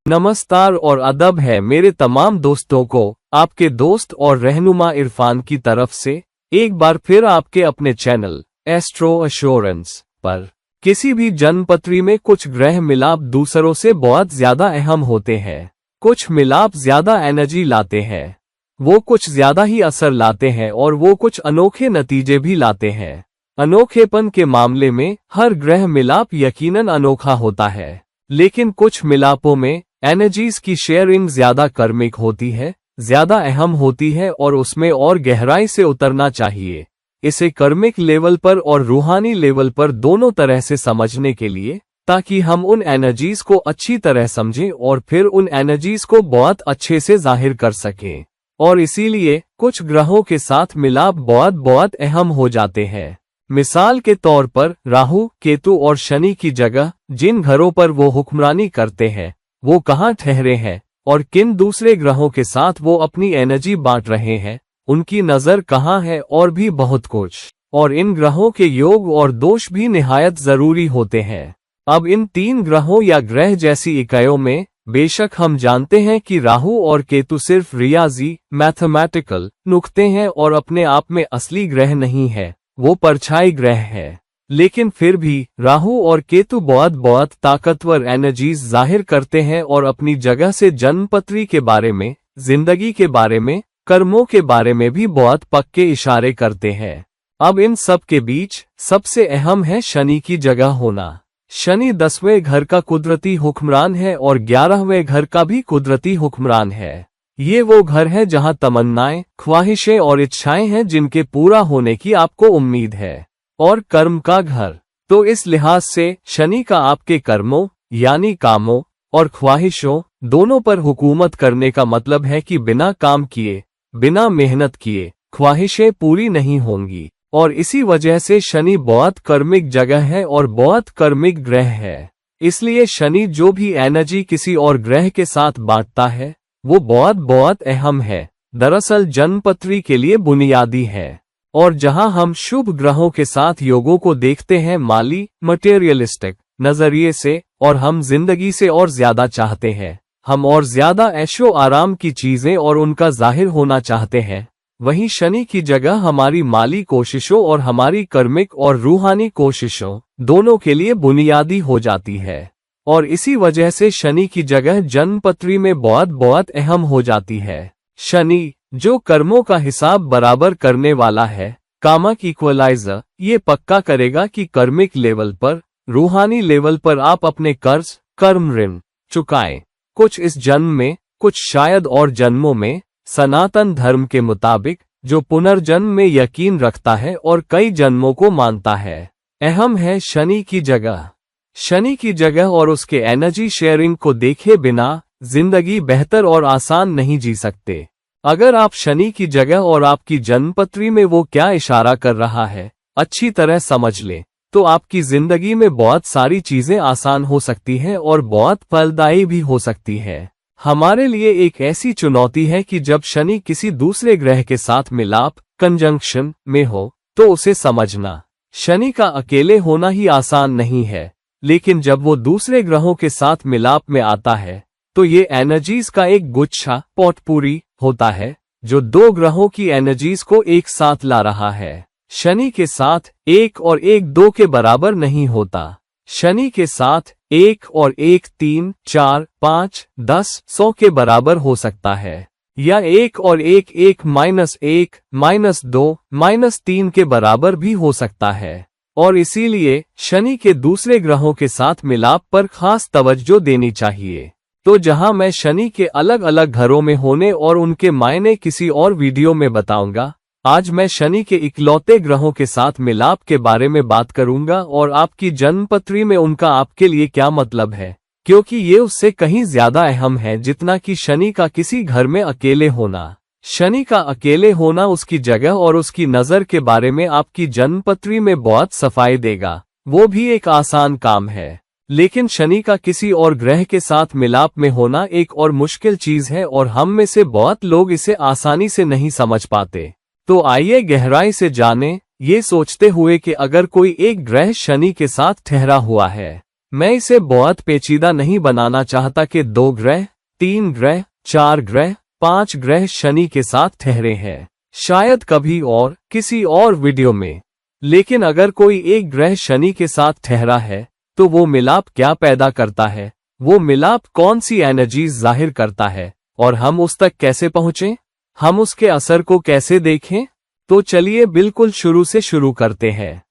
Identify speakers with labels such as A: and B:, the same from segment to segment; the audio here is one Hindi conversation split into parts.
A: नमस्कार और अदब है मेरे तमाम दोस्तों को आपके दोस्त और रहनुमा इरफान की तरफ से एक बार फिर आपके अपने चैनल एस्ट्रो एश्योरेंस पर। किसी भी जन्मपत्री में कुछ ग्रह मिलाप दूसरों से बहुत ज्यादा अहम होते हैं। कुछ मिलाप ज्यादा एनर्जी लाते हैं, वो कुछ ज्यादा ही असर लाते हैं और वो कुछ अनोखे नतीजे भी लाते हैं। अनोखेपन के मामले में हर ग्रह मिलाप यकीनन अनोखा होता है, लेकिन कुछ मिलापों में एनर्जीज की शेयरिंग ज्यादा कर्मिक होती है, ज्यादा अहम होती है और उसमें और गहराई से उतरना चाहिए। इसे कर्मिक लेवल पर और रूहानी लेवल पर दोनों तरह से समझने के लिए, ताकि हम उन एनर्जीज को अच्छी तरह समझें और फिर उन एनर्जीज को बहुत अच्छे से जाहिर कर सकें। और इसीलिए कुछ ग्रहों के साथ मिलाप बहुत अहम हो जाते हैं। मिसाल के तौर पर राहु, केतु और शनि की जगह जिन घरों पर वो हुक्मरानी करते हैं, वो कहाँ ठहरे हैं और किन दूसरे ग्रहों के साथ वो अपनी एनर्जी बांट रहे हैं, उनकी नजर कहाँ है और भी बहुत कुछ। और इन ग्रहों के योग और दोष भी निहायत जरूरी होते हैं। अब इन तीन ग्रहों या ग्रह जैसी इकाइयों में बेशक हम जानते हैं कि राहु और केतु सिर्फ रियाजी मैथमेटिकल नुक्ते हैं और अपने आप में असली ग्रह नहीं है, वो परछाई ग्रह है। लेकिन फिर भी राहु और केतु बहुत ताकतवर एनर्जीज जाहिर करते हैं और अपनी जगह से जन्मपत्री के बारे में, जिंदगी के बारे में, कर्मों के बारे में भी बहुत पक्के इशारे करते हैं। अब इन सब के बीच सबसे अहम है शनि की जगह होना। शनि 10वें घर का कुदरती हुक्मरान है और 11वें घर का भी कुदरती हुक्मरान है। ये वो घर है जहां तमन्नाएं, ख्वाहिशें और इच्छाएं हैं जिनके पूरा होने की आपको उम्मीद है। और कर्म का घर, तो इस लिहाज से शनि का आपके कर्मों यानी कामों और ख्वाहिशों दोनों पर हुकूमत करने का मतलब है कि बिना काम किए, बिना मेहनत किए ख्वाहिशें पूरी नहीं होंगी। और इसी वजह से शनि बहुत कर्मिक जगह है और बहुत कर्मिक ग्रह है। इसलिए शनि जो भी एनर्जी किसी और ग्रह के साथ बांटता है, वो बहुत अहम है, दरअसल जन्मपत्री के लिए बुनियादी है। और जहां हम शुभ ग्रहों के साथ योगों को देखते हैं माली मटेरियलिस्टिक नजरिए से, और हम जिंदगी से और ज्यादा चाहते हैं, हम और ज्यादा ऐशो आराम की चीजें और उनका जाहिर होना चाहते हैं, वहीं शनि की जगह हमारी माली कोशिशों और हमारी कर्मिक और रूहानी कोशिशों दोनों के लिए बुनियादी हो जाती है। और इसी वजह से शनि की जगह जन्मपत्री में बहुत अहम हो जाती है। शनि जो कर्मों का हिसाब बराबर करने वाला है, कामक इक्वलाइजर, ये पक्का करेगा कि कर्मिक लेवल पर, रूहानी लेवल पर आप अपने कर्ज कर्म ऋण चुकाएं। कुछ इस जन्म में, कुछ शायद और जन्मों में, सनातन धर्म के मुताबिक, जो पुनर्जन्म में यकीन रखता है और कई जन्मों को मानता है। अहम है शनि की जगह। शनि की जगह और उसके एनर्जी शेयरिंग को देखे बिना जिंदगी बेहतर और आसान नहीं जी सकते। अगर आप शनि की जगह और आपकी जन्मपत्री में वो क्या इशारा कर रहा है अच्छी तरह समझ लें, तो आपकी जिंदगी में बहुत सारी चीजें आसान हो सकती हैं और बहुत फलदायी भी हो सकती है। हमारे लिए एक ऐसी चुनौती है कि जब शनि किसी दूसरे ग्रह के साथ मिलाप कंजंक्शन में हो, तो उसे समझना। शनि का अकेले होना ही आसान नहीं है, लेकिन जब वो दूसरे ग्रहों के साथ मिलाप में आता है, तो ये एनर्जीज का एक गुच्छा पॉटपूरी होता है, जो दो ग्रहों की एनर्जीज को एक साथ ला रहा है। शनि के साथ 1 और 1 2 के बराबर नहीं होता। शनि के साथ 1 और 1 3 4 5 10 100 के बराबर हो सकता है, या 1 और 1 1 -1 -2 -3 के बराबर भी हो सकता है। और इसीलिए शनि के दूसरे ग्रहों के साथ मिलाप पर खास तवज्जो देनी चाहिए। तो जहां मैं शनि के अलग अलग घरों में होने और उनके मायने किसी और वीडियो में बताऊंगा, आज मैं शनि के इकलौते ग्रहों के साथ मिलाप के बारे में बात करूंगा और आपकी जन्मपत्री में उनका आपके लिए क्या मतलब है, क्योंकि ये उससे कहीं ज्यादा अहम है जितना कि शनि का किसी घर में अकेले होना। शनि का अकेले होना उसकी जगह और उसकी नजर के बारे में आपकी जन्मपत्री में बहुत सफाई देगा, वो भी एक आसान काम है। लेकिन शनि का किसी और ग्रह के साथ मिलाप में होना एक और मुश्किल चीज है और हम में से बहुत लोग इसे आसानी से नहीं समझ पाते। तो आइए गहराई से जानें, ये सोचते हुए कि अगर कोई एक ग्रह शनि के साथ ठहरा हुआ है, मैं इसे बहुत पेचीदा नहीं बनाना चाहता कि 2 ग्रह, 3 ग्रह, 4 ग्रह, 5 ग्रह शनि के साथ ठहरे हैं, शायद कभी और किसी और वीडियो में। लेकिन अगर कोई एक ग्रह शनि के साथ ठहरा है तो वो मिलाप क्या पैदा करता है, वो मिलाप कौन सी एनर्जीज जाहिर करता है और हम उस तक कैसे पहुंचे, हम उसके असर को कैसे देखें। तो चलिए बिल्कुल शुरू से शुरू करते हैं।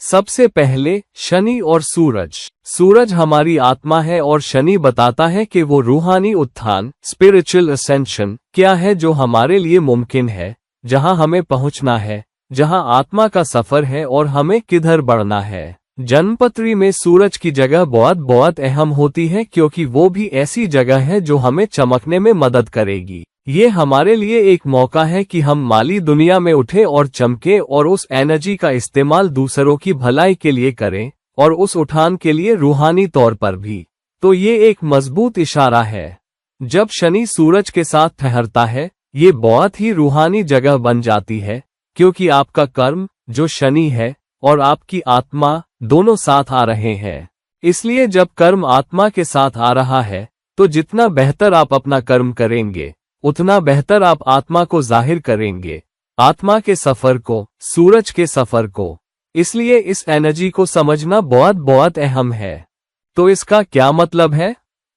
A: सबसे पहले शनि और सूरज। सूरज हमारी आत्मा है और शनि बताता है कि वो रूहानी उत्थान, स्पिरिचुअल असेंशन क्या है जो हमारे लिए मुमकिन है, जहां हमें पहुंचना है, जहां आत्मा का सफर है और हमें किधर बढ़ना है। जन्मपत्री में सूरज की जगह बहुत बहुत अहम होती है क्योंकि वो भी ऐसी जगह है जो हमें चमकने में मदद करेगी। ये हमारे लिए एक मौका है कि हम माली दुनिया में उठे और चमके और उस एनर्जी का इस्तेमाल दूसरों की भलाई के लिए करें और उस उठान के लिए रूहानी तौर पर भी। तो ये एक मजबूत इशारा है। जब शनि सूरज के साथ ठहरता है ये बहुत ही रूहानी जगह बन जाती है क्योंकि आपका कर्म जो शनि है और आपकी आत्मा दोनों साथ आ रहे हैं। इसलिए जब कर्म आत्मा के साथ आ रहा है तो जितना बेहतर आप अपना कर्म करेंगे उतना बेहतर आप आत्मा को जाहिर करेंगे, आत्मा के सफर को, सूरज के सफर को। इसलिए इस एनर्जी को समझना बहुत बहुत अहम है। तो इसका क्या मतलब है?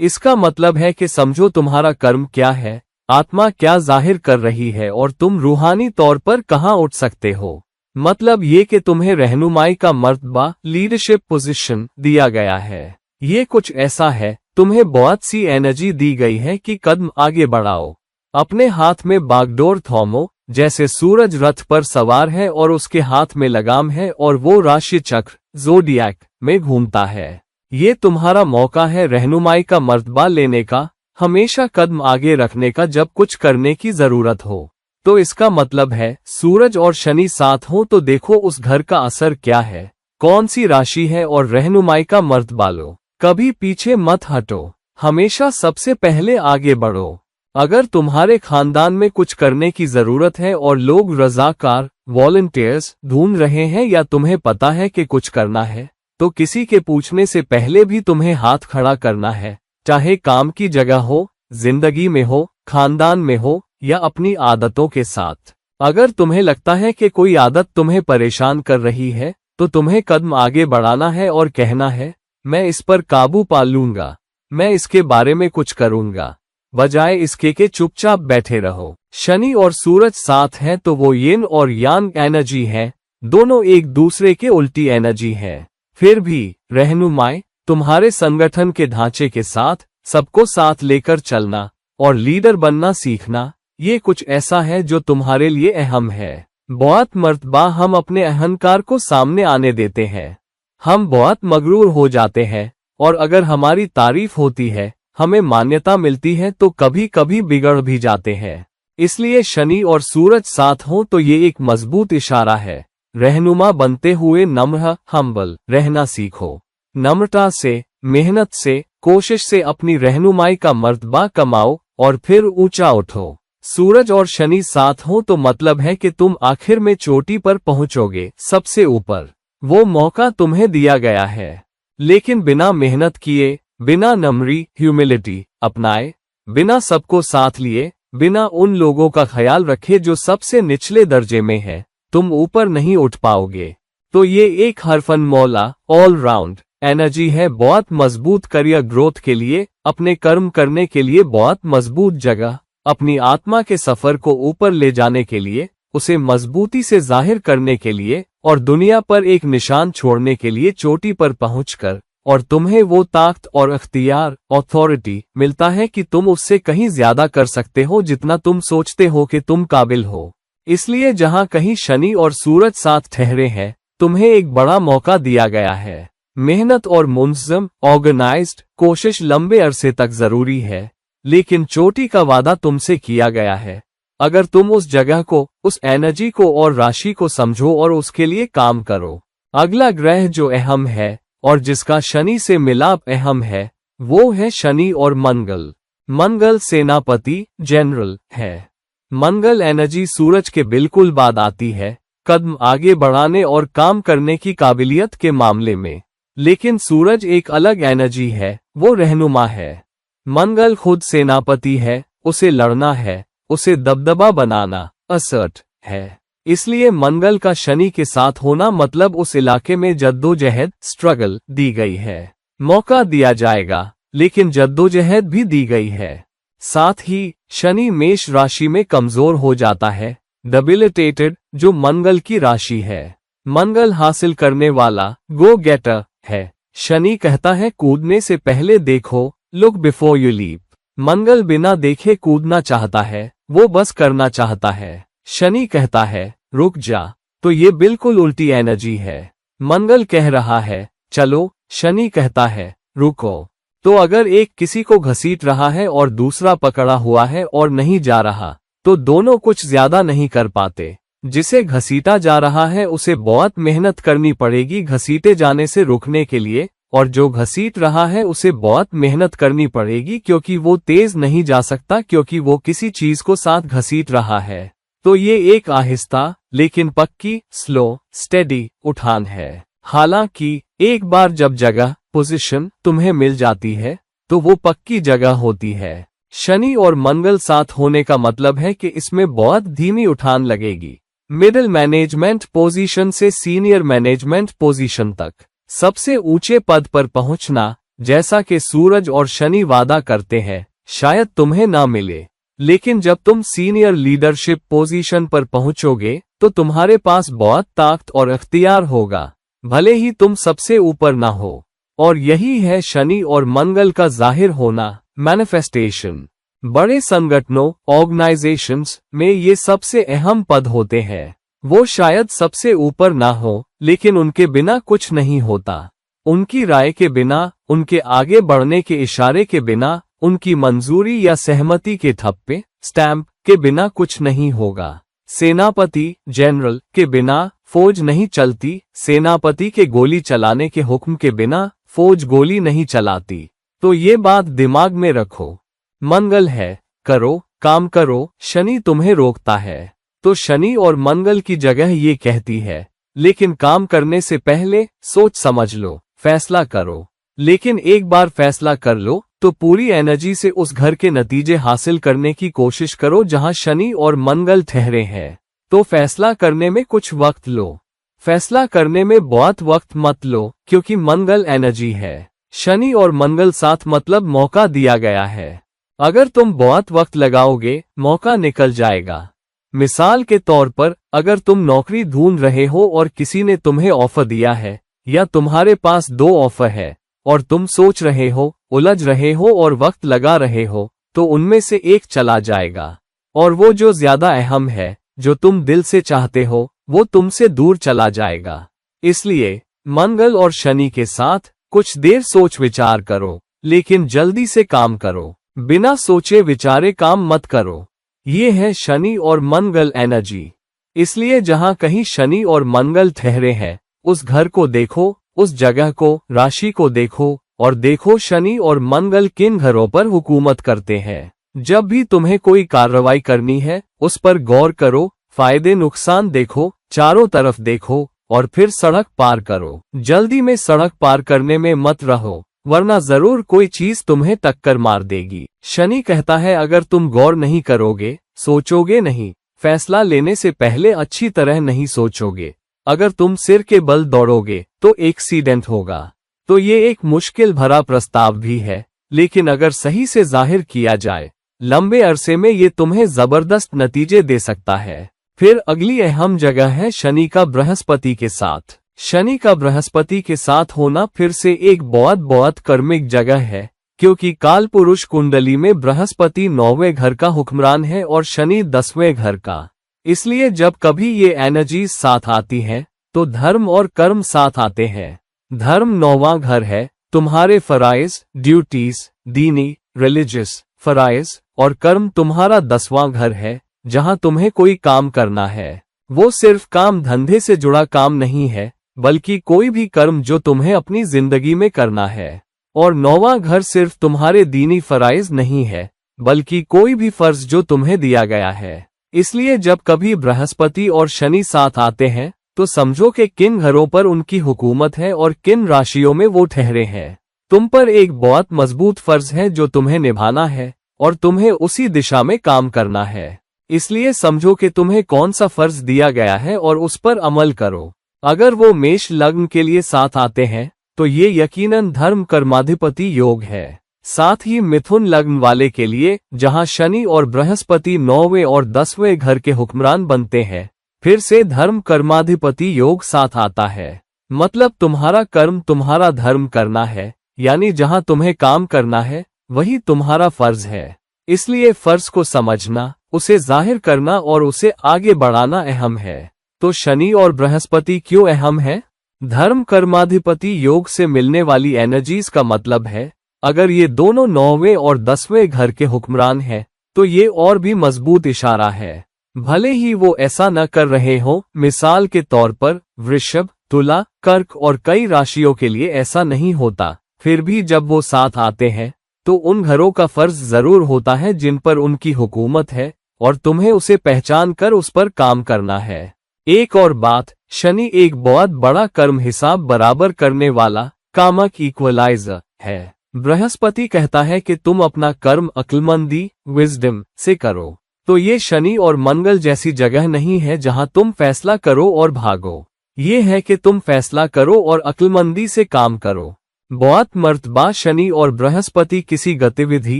A: इसका मतलब है कि समझो तुम्हारा कर्म क्या है, आत्मा क्या जाहिर कर रही है और तुम रूहानी तौर पर कहां उठ सकते हो। मतलब ये कि तुम्हें रहनुमाई का मर्तबा, लीडरशिप पोजीशन दिया गया है। ये कुछ ऐसा है, तुम्हें बहुत सी एनर्जी दी गई है कि कदम आगे बढ़ाओ। अपने हाथ में बागडोर थॉमो, जैसे सूरज रथ पर सवार है और उसके हाथ में लगाम है और वो राशि चक्र ज़ोडिएक में घूमता है। ये तुम्हारा मौका है रहनुमाई का मर्तबा लेने का, हमेशा कदम आगे रखने का जब कुछ करने की जरूरत हो। तो इसका मतलब है सूरज और शनि साथ हो तो देखो उस घर का असर क्या है, कौन सी राशि है और रहनुमाई का मर्तबा लो। कभी पीछे मत हटो, हमेशा सबसे पहले आगे बढ़ो। अगर तुम्हारे खानदान में कुछ करने की जरूरत है और लोग रजाकार, वॉलंटियर्स ढूंढ रहे हैं या तुम्हें पता है कि कुछ करना है, तो किसी के पूछने से पहले भी तुम्हें हाथ खड़ा करना है, चाहे काम की जगह हो, जिंदगी में हो, खानदान में हो या अपनी आदतों के साथ। अगर तुम्हें लगता है कि कोई आदत तुम्हें परेशान कर रही है तो तुम्हें कदम आगे बढ़ाना है और कहना है, मैं इस पर काबू पा लूंगा, मैं इसके बारे में कुछ करूंगा, बजाय इसके के चुपचाप बैठे रहो। शनि और सूरज साथ हैं तो वो यिन और यांग एनर्जी है, दोनों एक दूसरे के उल्टी एनर्जी है। फिर भी रहनुमाई, तुम्हारे संगठन के ढांचे के साथ सबको साथ लेकर चलना और लीडर बनना सीखना, ये कुछ ऐसा है जो तुम्हारे लिए अहम है। बहुत मर्तबा हम अपने अहंकार को सामने आने देते हैं, हम बहुत मगरूर हो जाते हैं और अगर हमारी तारीफ होती है, हमें मान्यता मिलती है तो कभी कभी बिगड़ भी जाते हैं। इसलिए शनि और सूरज साथ हो तो ये एक मजबूत इशारा है। रहनुमा बनते हुए नम्र, हम्बल रहना सीखो। नम्रता से, मेहनत से, कोशिश से अपनी रहनुमाई का मर्तबा कमाओ और फिर ऊंचा उठो। सूरज और शनि साथ हो तो मतलब है कि तुम आखिर में चोटी पर पहुंचोगे, सबसे ऊपर। वो मौका तुम्हें दिया गया है, लेकिन बिना मेहनत किए, बिना नम्री ह्यूमिलिटी अपनाए, बिना सबको साथ लिए, बिना उन लोगों का ख्याल रखे जो सबसे निचले दर्जे में है, तुम ऊपर नहीं उठ पाओगे। तो ये एक हरफन मौला ऑल राउंड एनर्जी है, बहुत मजबूत करियर ग्रोथ के लिए, अपने कर्म करने के लिए बहुत मजबूत जगह, अपनी आत्मा के सफर को ऊपर ले जाने के लिए, उसे मजबूती से जाहिर करने के लिए और दुनिया पर एक निशान छोड़ने के लिए चोटी पर पहुंचकर, और तुम्हें वो ताकत और अख्तियार, अथॉरिटी मिलता है कि तुम उससे कहीं ज्यादा कर सकते हो जितना तुम सोचते हो कि तुम काबिल हो। इसलिए जहां कहीं शनि और सूरज साथ ठहरे हैं, तुम्हें एक बड़ा मौका दिया गया है। मेहनत और मुंज़म, ऑर्गेनाइज्ड कोशिश लंबे अरसे तक जरूरी है, लेकिन चोटी का वादा तुमसे किया गया है। अगर तुम उस जगह को, उस एनर्जी को और राशि को समझो और उसके लिए काम करो। अगला ग्रह जो अहम है और जिसका शनि से मिलाप अहम है, वो है शनि और मंगल। मंगल सेनापति, जनरल है। मंगल एनर्जी सूरज के बिल्कुल बाद आती है, कदम आगे बढ़ाने और काम करने की काबिलियत के मामले में। लेकिन सूरज एक अलग एनर्जी है, वो रहनुमा है। मंगल खुद सेनापति है, उसे लड़ना है, उसे दबदबा बनाना, असर्ट है। इसलिए मंगल का शनि के साथ होना मतलब उस इलाके में जद्दोजहद, स्ट्रगल दी गई है। मौका दिया जाएगा, लेकिन जद्दोजहद भी दी गई है। साथ ही शनि मेष राशि में कमजोर हो जाता है, डेबिलिटेटेड, जो मंगल की राशि है। मंगल हासिल करने वाला, गो गेटर है। शनि कहता है कूदने से पहले देखो, लुक बिफोर यू लीप। मंगल बिना देखे कूदना चाहता है, वो बस करना चाहता है। शनि कहता है रुक जा, तो ये बिल्कुल उल्टी एनर्जी है। मंगल कह रहा है चलो, शनि कहता है रुको। तो अगर एक किसी को घसीट रहा है और दूसरा पकड़ा हुआ है और नहीं जा रहा, तो दोनों कुछ ज्यादा नहीं कर पाते। जिसे घसीटा जा रहा है उसे बहुत मेहनत करनी पड़ेगी घसीटे जाने से रुकने के लिए, और जो घसीट रहा है उसे बहुत मेहनत करनी पड़ेगी क्योंकि वो तेज नहीं जा सकता, क्योंकि वो किसी चीज को साथ घसीट रहा है। तो ये एक आहिस्ता लेकिन पक्की, स्लो स्टेडी उठान है। हालांकि एक बार जब जगह, पोजीशन तुम्हें मिल जाती है तो वो पक्की जगह होती है। शनि और मंगल साथ होने का मतलब है कि इसमें बहुत धीमी उठान लगेगी। मिडिल मैनेजमेंट पोजीशन से सीनियर मैनेजमेंट पोजीशन तक सबसे ऊंचे पद पर पहुंचना, जैसा कि सूरज और शनि वादा करते हैं, शायद तुम्हें ना मिले। लेकिन जब तुम सीनियर लीडरशिप पोजीशन पर पहुंचोगे तो तुम्हारे पास बहुत ताकत और इख्तियार होगा, भले ही तुम सबसे ऊपर ना हो। और यही है शनि और मंगल का जाहिर होना, मैनिफेस्टेशन। बड़े संगठनों, ऑर्गेनाइजेशंस में ये सबसे अहम पद होते हैं। वो शायद सबसे ऊपर ना हो, लेकिन उनके बिना कुछ नहीं होता। उनकी राय के बिना, उनके आगे बढ़ने के इशारे के बिना, उनकी मंजूरी या सहमति के थप्पे, स्टैंप के बिना कुछ नहीं होगा। सेनापति, जनरल के बिना फौज नहीं चलती। सेनापति के गोली चलाने के हुक्म के बिना फौज गोली नहीं चलाती। तो ये बात दिमाग में रखो। मंगल है, करो, काम करो, शनि तुम्हें रोकता है। तो शनि और मंगल की जगह ये कहती है, लेकिन काम करने से पहले सोच समझ लो, फैसला करो। लेकिन एक बार फैसला कर लो तो पूरी एनर्जी से उस घर के नतीजे हासिल करने की कोशिश करो जहां शनि और मंगल ठहरे हैं। तो फैसला करने में कुछ वक्त लो। फैसला करने में बहुत वक्त मत लो, क्योंकि मंगल एनर्जी है। शनि और मंगल साथ मतलब मौका दिया गया है। अगर तुम बहुत वक्त लगाओगे, मौका निकल जाएगा। मिसाल के तौर पर, अगर तुम नौकरी ढूंढ रहे हो और किसी ने तुम्हें ऑफर दिया है, या तुम्हारे पास 2 ऑफर है और तुम सोच रहे हो, उलझ रहे हो और वक्त लगा रहे हो, तो उनमें से एक चला जाएगा। और वो जो ज्यादा अहम है, जो तुम दिल से चाहते हो, वो तुमसे दूर चला जाएगा। इसलिए मंगल और शनि के साथ कुछ देर सोच विचार करो, लेकिन जल्दी से काम करो। बिना सोचे विचारे काम मत करो। ये है शनि और मंगल एनर्जी। इसलिए जहां कहीं शनि और मंगल ठहरे हैं, उस घर को देखो, उस जगह को, राशि को देखो, और देखो शनि और मंगल किन घरों पर हुकूमत करते हैं। जब भी तुम्हें कोई कार्रवाई करनी है, उस पर गौर करो, फायदे नुकसान देखो, चारों तरफ देखो, और फिर सड़क पार करो। जल्दी में सड़क पार करने में मत रहो, वरना जरूर कोई चीज तुम्हें टक्कर मार देगी। शनि कहता है अगर तुम गौर नहीं करोगे, सोचोगे नहीं, फैसला लेने से पहले अच्छी तरह नहीं सोचोगे, अगर तुम सिर के बल दौड़ोगे तो एक्सीडेंट होगा। तो ये एक मुश्किल भरा प्रस्ताव भी है, लेकिन अगर सही से जाहिर किया जाए, लंबे अरसे में ये तुम्हें जबरदस्त नतीजे दे सकता है। फिर अगली अहम जगह है शनि का बृहस्पति के साथ। शनि का बृहस्पति के साथ होना फिर से एक बहुत बहुत कर्मिक जगह है, क्योंकि काल पुरुष कुंडली में बृहस्पति 9वें घर का हुक्मरान है और शनि 10वें घर का। इसलिए जब कभी ये एनर्जीज साथ आती हैं, तो धर्म और कर्म साथ आते हैं। धर्म 9वां घर है, तुम्हारे फराइज, ड्यूटीज, दीनी, रिलीजियस फराइज, और कर्म तुम्हारा 10वां घर है, जहां तुम्हें कोई काम करना है। वो सिर्फ काम धंधे से जुड़ा काम नहीं है, बल्कि कोई भी कर्म जो तुम्हें अपनी जिंदगी में करना है। और 9वां घर सिर्फ तुम्हारे दीनी फराइज नहीं है, बल्कि कोई भी फर्ज जो तुम्हें दिया गया है। इसलिए जब कभी बृहस्पति और शनि साथ आते हैं, तो समझो कि किन घरों पर उनकी हुकूमत है और किन राशियों में वो ठहरे हैं। तुम पर एक बहुत मजबूत फर्ज है जो तुम्हें निभाना है और तुम्हें उसी दिशा में काम करना है। इसलिए समझो कि तुम्हें कौन सा फर्ज दिया गया है और उस पर अमल करो। अगर वो मेष लग्न के लिए साथ आते हैं तो ये यकीनन धर्म कर्माधिपति योग है। साथ ही मिथुन लग्न वाले के लिए, जहां शनि और बृहस्पति 9वें और 10वें घर के हुक्मरान बनते हैं, फिर से धर्म कर्माधिपति योग साथ आता है। मतलब तुम्हारा कर्म तुम्हारा धर्म करना है, यानी जहां तुम्हें काम करना है वही तुम्हारा फर्ज है। इसलिए फर्ज को समझना, उसे जाहिर करना और उसे आगे बढ़ाना अहम है। तो शनि और बृहस्पति क्यों अहम है? धर्म कर्माधिपति योग से मिलने वाली एनर्जीज का मतलब है, अगर ये दोनों 9वें और 10वें घर के हुक्मरान हैं तो ये और भी मजबूत इशारा है। भले ही वो ऐसा न कर रहे हों, मिसाल के तौर पर वृषभ, तुला, कर्क और कई राशियों के लिए ऐसा नहीं होता, फिर भी जब वो साथ आते हैं तो उन घरों का फर्ज जरूर होता है जिन पर उनकी हुकूमत है और तुम्हें उसे पहचान कर उस पर काम करना है। एक और बात, शनि एक बहुत बड़ा कर्म हिसाब बराबर करने वाला कामक इक्वलाइजर है। बृहस्पति कहता है कि तुम अपना कर्म अक्लमंदी विजडम से करो। तो ये शनि और मंगल जैसी जगह नहीं है जहां तुम फैसला करो और भागो। ये है कि तुम फैसला करो और अक्लमंदी से काम करो। बहुत मर्तबा शनि और बृहस्पति किसी गतिविधि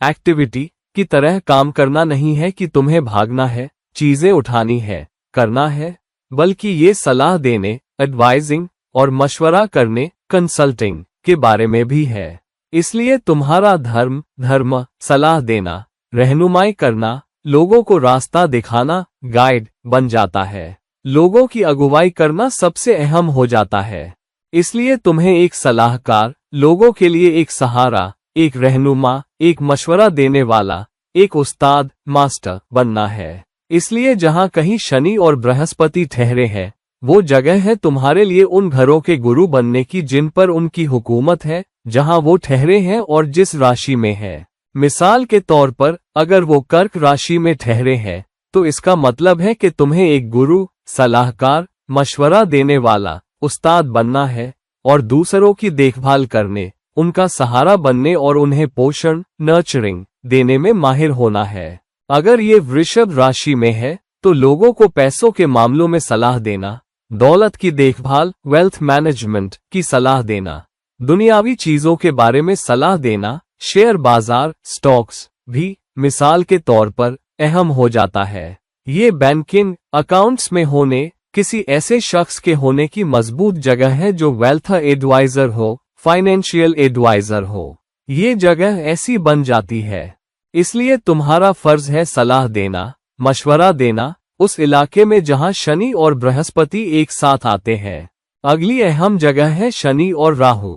A: एक्टिविटी की तरह काम करना नहीं है कि तुम्हें भागना है, चीजें उठानी है, करना है, बल्कि ये सलाह देने, एडवाइजिंग और मशवरा करने, कंसल्टिंग के बारे में भी है। इसलिए तुम्हारा धर्म सलाह देना, रहनुमाई करना, लोगों को रास्ता दिखाना, गाइड बन जाता है। लोगों की अगुवाई करना सबसे अहम हो जाता है। इसलिए तुम्हें एक सलाहकार, लोगों के लिए एक सहारा, एक रहनुमा, एक मशवरा देने वाला, एक उस्ताद, मास्टर बनना है। इसलिए जहां कहीं शनि और बृहस्पति ठहरे हैं, वो जगह है तुम्हारे लिए उन घरों के गुरु बनने की जिन पर उनकी हुकूमत है, जहां वो ठहरे हैं और जिस राशि में है। मिसाल के तौर पर अगर वो कर्क राशि में ठहरे हैं तो इसका मतलब है कि तुम्हें एक गुरु, सलाहकार, मशवरा देने वाला, उस्ताद बनना है और दूसरों की देखभाल करने, उनका सहारा बनने और उन्हें पोषण, नर्चरिंग देने में माहिर होना है। अगर ये वृषभ राशि में है तो लोगों को पैसों के मामलों में सलाह देना, दौलत की देखभाल, वेल्थ मैनेजमेंट की सलाह देना, दुनियावी चीजों के बारे में सलाह देना, शेयर बाजार, स्टॉक्स भी मिसाल के तौर पर अहम हो जाता है। ये बैंकिंग अकाउंट्स में होने, किसी ऐसे शख्स के होने की मजबूत जगह है जो वेल्थ एडवाइजर हो, फाइनेंशियल एडवाइजर हो। ये जगह ऐसी बन जाती है। इसलिए तुम्हारा फर्ज है सलाह देना, मशवरा देना उस इलाके में जहां शनि और बृहस्पति एक साथ आते हैं। अगली अहम जगह है शनि और राहु।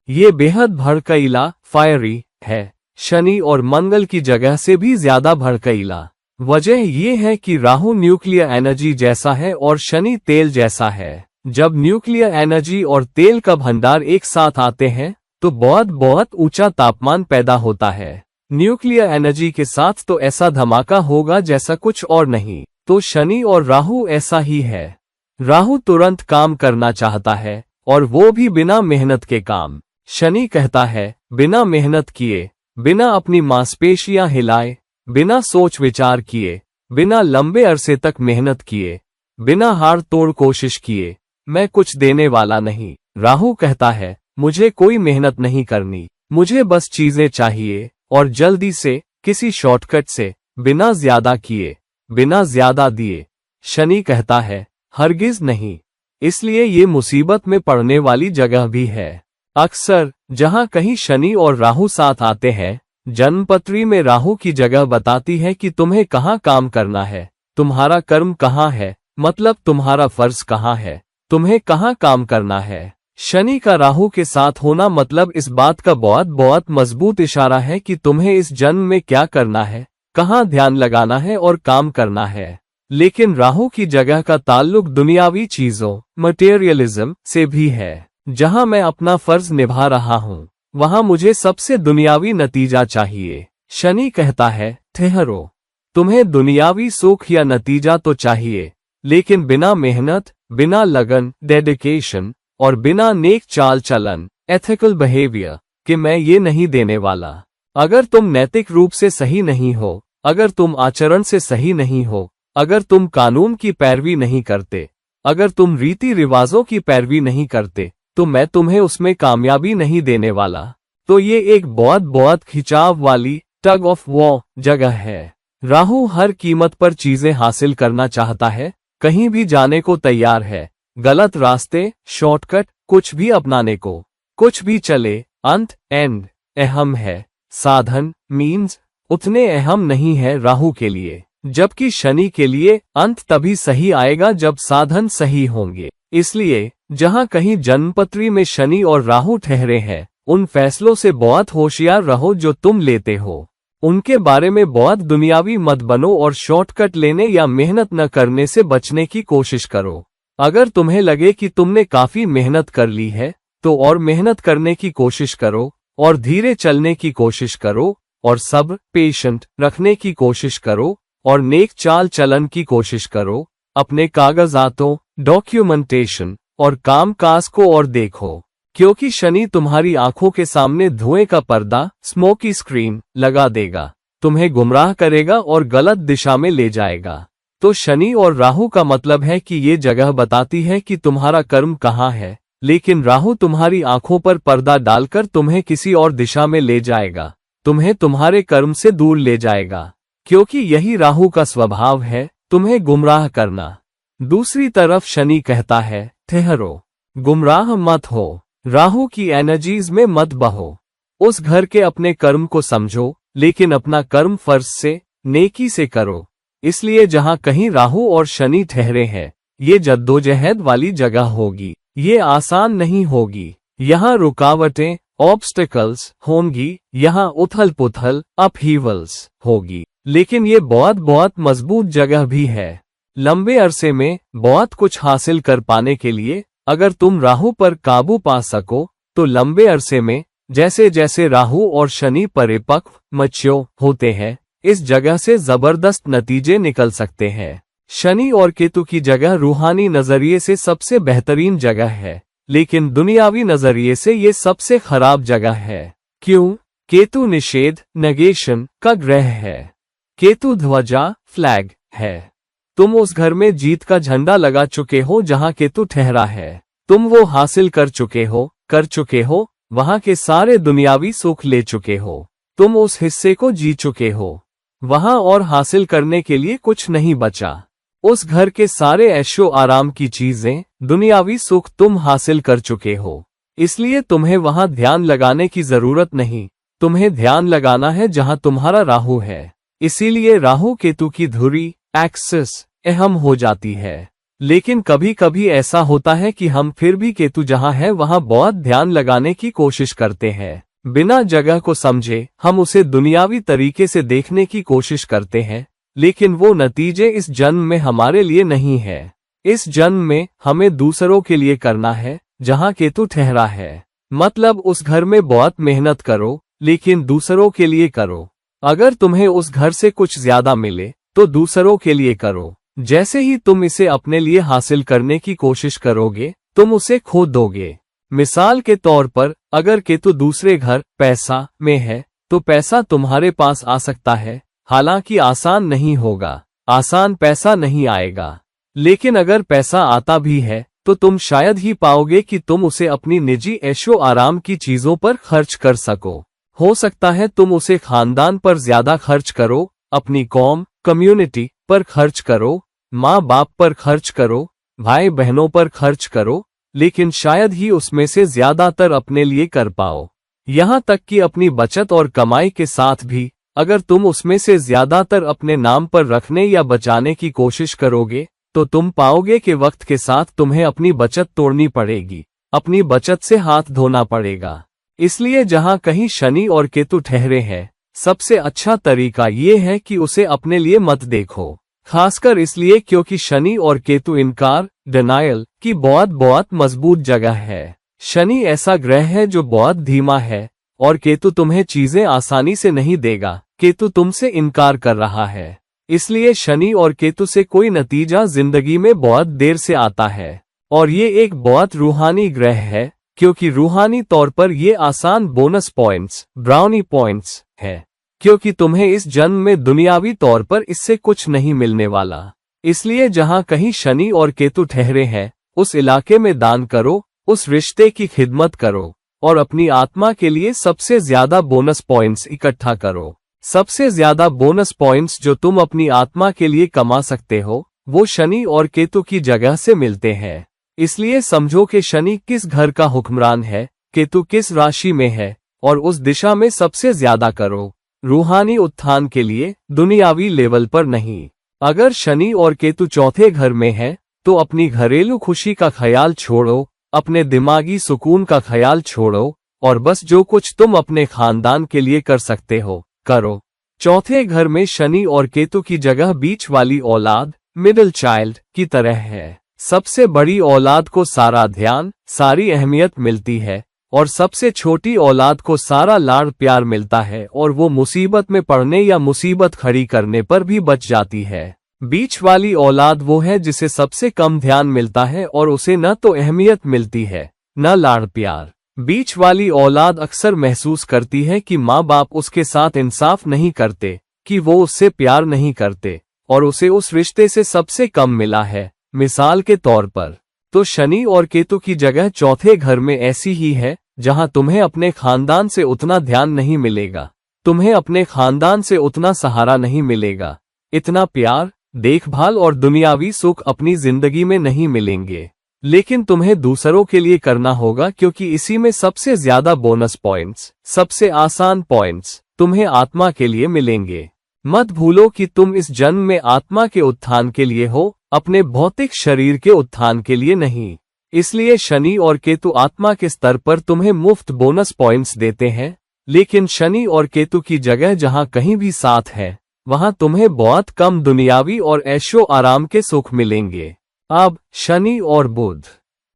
A: ये बेहद भड़कैला, फायरी है, शनि और मंगल की जगह से भी ज्यादा भड़कैला। वजह ये है कि राहु न्यूक्लियर एनर्जी जैसा है और शनि तेल जैसा है। जब न्यूक्लियर एनर्जी और तेल का भंडार एक साथ आते हैं तो बहुत ऊंचा तापमान पैदा होता है। न्यूक्लियर एनर्जी के साथ तो ऐसा धमाका होगा जैसा कुछ और नहीं। तो शनि और राहु ऐसा ही है। राहु तुरंत काम करना चाहता है और वो भी बिना मेहनत के काम। शनि कहता है बिना मेहनत किए, बिना अपनी मांसपेशियां हिलाए, बिना सोच विचार किए, बिना लंबे अरसे तक मेहनत किए, बिना हार तोड़ कोशिश किए, मैं कुछ देने वाला नहीं। राहु कहता है मुझे कोई मेहनत नहीं करनी, मुझे बस चीजें चाहिए और जल्दी से, किसी शॉर्टकट से, बिना ज्यादा किए, बिना ज्यादा दिए। शनि कहता है हरगिज नहीं। इसलिए ये मुसीबत में पड़ने वाली जगह भी है। अक्सर जहां कहीं शनि और राहु साथ आते हैं, जन्मपत्री में राहु की जगह बताती है कि तुम्हें कहाँ काम करना है, तुम्हारा कर्म कहाँ है, मतलब तुम्हारा फर्ज कहाँ है, तुम्हें कहाँ काम करना है। शनि का राहु के साथ होना मतलब इस बात का बहुत मजबूत इशारा है कि तुम्हें इस जन्म में क्या करना है, कहाँ ध्यान लगाना है और काम करना है। लेकिन राहु की जगह का ताल्लुक दुनियावी चीजों, मटेरियलिज्म से भी है। जहां मैं अपना फर्ज निभा रहा हूं, वहां मुझे सबसे दुनियावी नतीजा चाहिए। शनि कहता है ठहरो, तुम्हें दुनियावी सुख या नतीजा तो चाहिए, लेकिन बिना मेहनत, बिना लगन डेडिकेशन और बिना नेक चाल चलन एथिकल बिहेवियर कि मैं ये नहीं देने वाला। अगर तुम नैतिक रूप से सही नहीं हो, अगर तुम आचरण से सही नहीं हो, अगर तुम कानून की पैरवी नहीं करते, अगर तुम रीति रिवाजों की पैरवी नहीं करते, तो मैं तुम्हें उसमें कामयाबी नहीं देने वाला। तो ये एक बहुत बहुत खिंचाव वाली टग ऑफ वॉर जगह है। राहु हर कीमत पर चीजें हासिल करना चाहता है, कहीं भी जाने को तैयार है, गलत रास्ते शॉर्टकट कुछ भी अपनाने को, कुछ भी चले, अंत एंड अहम है, साधन मीन्स उतने अहम नहीं है राहु के लिए, जबकि शनि के लिए अंत तभी सही आएगा जब साधन सही होंगे। इसलिए जहां कहीं जन्मपत्री में शनि और राहु ठहरे हैं, उन फैसलों से बहुत होशियार रहो जो तुम लेते हो। उनके बारे में बहुत दुनियावी मत बनो और शॉर्टकट लेने या मेहनत न करने से बचने की कोशिश करो। अगर तुम्हें लगे कि तुमने काफी मेहनत कर ली है, तो और मेहनत करने की कोशिश करो, और धीरे चलने की कोशिश करो, और सब्र पेशेंट रखने की कोशिश करो, और नेक चाल चलन की कोशिश करो। अपने कागजातों डॉक्यूमेंटेशन और काम काज को और देखो, क्योंकि शनि तुम्हारी आंखों के सामने धुएं का पर्दा स्मोकी स्क्रीन लगा देगा, तुम्हें गुमराह करेगा और गलत दिशा में ले जाएगा। तो शनि और राहु का मतलब है कि ये जगह बताती है कि तुम्हारा कर्म कहाँ है, लेकिन राहु तुम्हारी आंखों पर पर्दा डालकर तुम्हें किसी और दिशा में ले जाएगा, तुम्हें तुम्हारे कर्म से दूर ले जाएगा, क्योंकि यही राहु का स्वभाव है, तुम्हें गुमराह करना। दूसरी तरफ शनि कहता है, ठहरो, गुमराह मत हो, राहु की एनर्जीज में मत बहो। उस घर के अपने कर्म को समझो, लेकिन अपना कर्म फर्ज से नेकी से करो। इसलिए जहां कहीं राहु और शनि ठहरे हैं, ये जद्दोजहद वाली जगह होगी, ये आसान नहीं होगी। यहाँ रुकावटें ऑब्स्टिकल्स होंगी, यहाँ उथल पुथल अपहीवल्स होगी, लेकिन ये बहुत बहुत मजबूत जगह भी है। लंबे अरसे में बहुत कुछ हासिल कर पाने के लिए अगर तुम राहु पर काबू पा सको, तो लंबे अरसे में जैसे जैसे राहु और शनि परिपक्व मैच्योर होते हैं, इस जगह से जबरदस्त नतीजे निकल सकते हैं। शनि और केतु की जगह रूहानी नजरिए से सबसे बेहतरीन जगह है, लेकिन दुनियावी नजरिए से ये सबसे खराब जगह है। क्यों? केतु निषेध नेगेशन का ग्रह है। केतु ध्वजा फ्लैग है। तुम उस घर में जीत का झंडा लगा चुके हो जहां केतु ठहरा है। तुम वो हासिल कर चुके हो, वहां के सारे दुनियावी सुख ले चुके हो। तुम उस हिस्से को जी चुके हो, वहां और हासिल करने के लिए कुछ नहीं बचा। उस घर के सारे ऐशो आराम की चीजें, दुनियावी सुख तुम हासिल कर चुके हो। इसलिए तुम्हें वहां ध्यान लगाने की जरूरत नहीं, तुम्हें ध्यान लगाना है जहां तुम्हारा राहु है। इसीलिए राहु केतु की धुरी एक्सिस अहम हो जाती है। लेकिन कभी कभी ऐसा होता है कि हम फिर भी केतु जहां है वहां बहुत ध्यान लगाने की कोशिश करते हैं। बिना जगह को समझे हम उसे दुनियावी तरीके से देखने की कोशिश करते हैं, लेकिन वो नतीजे इस जन्म में हमारे लिए नहीं है। इस जन्म में हमें दूसरों के लिए करना है जहां केतु ठहरा है। मतलब उस घर में बहुत मेहनत करो, लेकिन दूसरों के लिए करो। अगर तुम्हें उस घर से कुछ ज्यादा मिले तो दूसरों के लिए करो। जैसे ही तुम इसे अपने लिए हासिल करने की कोशिश करोगे, तुम उसे खो दोगे। मिसाल के तौर पर अगर केतु दूसरे घर पैसा में है, तो पैसा तुम्हारे पास आ सकता है, हालांकि आसान नहीं होगा, आसान पैसा नहीं आएगा। लेकिन अगर पैसा आता भी है, तो तुम शायद ही पाओगे कि तुम उसे अपनी निजी ऐशो आराम की चीजों पर खर्च कर सको। हो सकता है तुम उसे खानदान पर ज्यादा खर्च करो, अपनी कौम कम्युनिटी पर खर्च करो, माँ बाप पर खर्च करो, भाई बहनों पर खर्च करो, लेकिन शायद ही उसमें से ज्यादातर अपने लिए कर पाओ। यहाँ तक कि अपनी बचत और कमाई के साथ भी अगर तुम उसमें से ज्यादातर अपने नाम पर रखने या बचाने की कोशिश करोगे, तो तुम पाओगे कि वक्त के साथ तुम्हें अपनी बचत तोड़नी पड़ेगी, अपनी बचत से हाथ धोना पड़ेगा। इसलिए जहां कहीं शनि और केतु ठहरे हैं, सबसे अच्छा तरीका ये है कि उसे अपने लिए मत देखो। खासकर इसलिए क्योंकि शनि और केतु इनकार डिनायल की बहुत बहुत मजबूत जगह है। शनि ऐसा ग्रह है जो बहुत धीमा है, और केतु तुम्हें चीजें आसानी से नहीं देगा। केतु तुमसे इनकार कर रहा है, इसलिए शनि और केतु से कोई नतीजा जिंदगी में बहुत देर से आता है। और ये एक बहुत रूहानी ग्रह है, क्योंकि रूहानी तौर पर ये आसान बोनस पॉइंट्स, ब्राउनी पॉइंट्स है, क्योंकि तुम्हें इस जन्म में दुनियावी तौर पर इससे कुछ नहीं मिलने वाला। इसलिए जहां कहीं शनि और केतु ठहरे हैं, उस इलाके में दान करो, उस रिश्ते की खिदमत करो और अपनी आत्मा के लिए सबसे ज्यादा बोनस पॉइंट्स इकट्ठा करो। सबसे ज्यादा बोनस पॉइंट्स जो तुम अपनी आत्मा के लिए कमा सकते हो, वो शनि और केतु की जगह से मिलते हैं। इसलिए समझो कि शनि किस घर का हुक्मरान है, केतु किस राशि में है, और उस दिशा में सबसे ज्यादा करो, रूहानी उत्थान के लिए, दुनियावी लेवल पर नहीं। अगर शनि और केतु चौथे घर में है, तो अपनी घरेलू खुशी का ख्याल छोड़ो, अपने दिमागी सुकून का ख्याल छोड़ो और बस जो कुछ तुम अपने खानदान के लिए कर सकते हो, करो। चौथे घर में शनि और केतु की जगह बीच वाली औलाद, मिडिल चाइल्ड की तरह है। सबसे बड़ी औलाद को सारा ध्यान, सारी अहमियत मिलती है और सबसे छोटी औलाद को सारा लाड़ प्यार मिलता है और वो मुसीबत में पड़ने या मुसीबत खड़ी करने पर भी बच जाती है। बीच वाली औलाद वो है जिसे सबसे कम ध्यान मिलता है और उसे न तो अहमियत मिलती है, न लाड़ प्यार। बीच वाली औलाद अक्सर महसूस करती है कि माँ बाप उसके साथ इंसाफ नहीं करते, कि वो उससे प्यार नहीं करते और उसे उस रिश्ते से सबसे कम मिला है। मिसाल के तौर पर, तो शनि और केतु की जगह चौथे घर में ऐसी ही है, जहां तुम्हें अपने खानदान से उतना ध्यान नहीं मिलेगा, तुम्हें अपने खानदान से उतना सहारा नहीं मिलेगा, इतना प्यार, देखभाल और दुनियावी सुख अपनी जिंदगी में नहीं मिलेंगे। लेकिन तुम्हें दूसरों के लिए करना होगा, क्योंकि इसी में सबसे ज्यादा बोनस पॉइंट्स, सबसे आसान पॉइंट्स तुम्हें आत्मा के लिए मिलेंगे। मत भूलो कि तुम इस जन्म में आत्मा के उत्थान के लिए हो, अपने भौतिक शरीर के उत्थान के लिए नहीं। इसलिए शनि और केतु आत्मा के स्तर पर तुम्हें मुफ्त बोनस पॉइंट्स देते हैं, लेकिन शनि और केतु की जगह जहां कहीं भी साथ है, वहां तुम्हें बहुत कम दुनियावी और ऐशो आराम के सुख मिलेंगे। अब शनि और बुध,